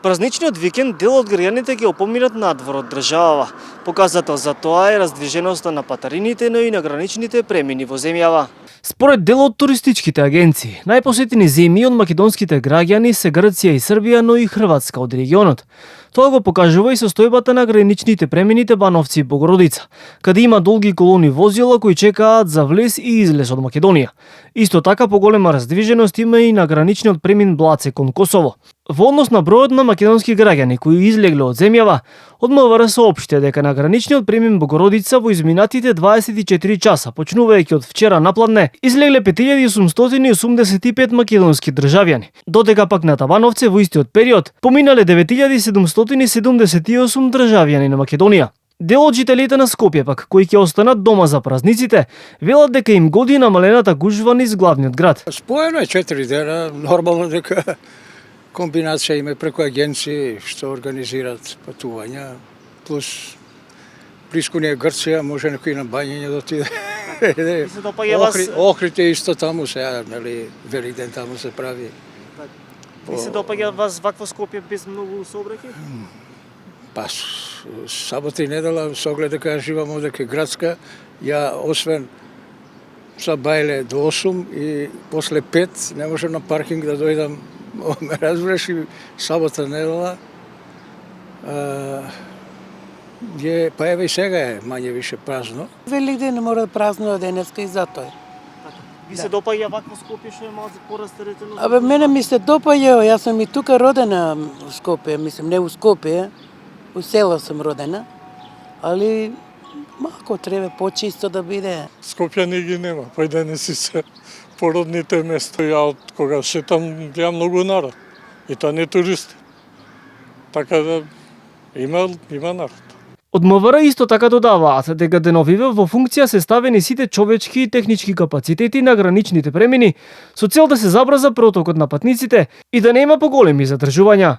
Празничниот викенд дел од граѓаните ќе опоминат надвор од државава. Показател за тоа е раздвиженоста на патарините, но и на граничните премини во земјава. Според дел од туристичките агенции, најпосетени земји од македонските граѓани се Грција и Србија, но и Хрватска од регионот. Тоа го покажува и состојбата на граничните премините Бановци и Богородица, каде има долги колони возила кои чекаат за влез и излез од Македонија. Исто така поголема раздвиженост има и на граничниот премин Блаце кон Косово. Во однос на бројот на македонски граѓани кои излегле од земјава, од МВР соопшти дека на граничниот премин Богородица во изминатите 24 часа, почнувајќи од вчера напладне, излегле 5885 македонски државјани, додека пак на Табановце во истиот период поминале 9778 државјани на Македонија. Дел од жителите на Скопје пак, кои ќе останат дома за празниците, велат дека им годи намалената гужва низ главниот град. Споено е 4 дена, нормално дека комбинација има преку агенции што организираат патувања, плюс блиску ни е Грција, може некој на бањење да отиде. Охрите исто таму се, нели, Великден таму се прави. Ви се допаѓа вас вакво Скопје без многу сообраќај? Па, сабота и недела, со оглед дека живам овде градска, ја освен са бајле до 8 и после 5 не можам на паркинг да дојдам, ме разбираш, и сабота недела. Па еве и сега е мање више празно. Великден не мора да празнува денеска и затоа. Ви се допаѓа вакво Скопје што е малку порастеретено? Абе, мене ми се допаѓа, јас сум и тука родена во Скопје, мислам, не во Скопје, у село сум родена, али малку треба почисто да биде. Скопјани ги нема, појденеси се породните места. Ја од кога шетам гледам многу народ, и тоа не туристи. Така да има народ. Од МВР исто така додаваат дека деновиве во функција се ставени сите човечки и технички капацитети на граничните премини со цел да се забрза протокот на патниците и да нема поголеми задржувања.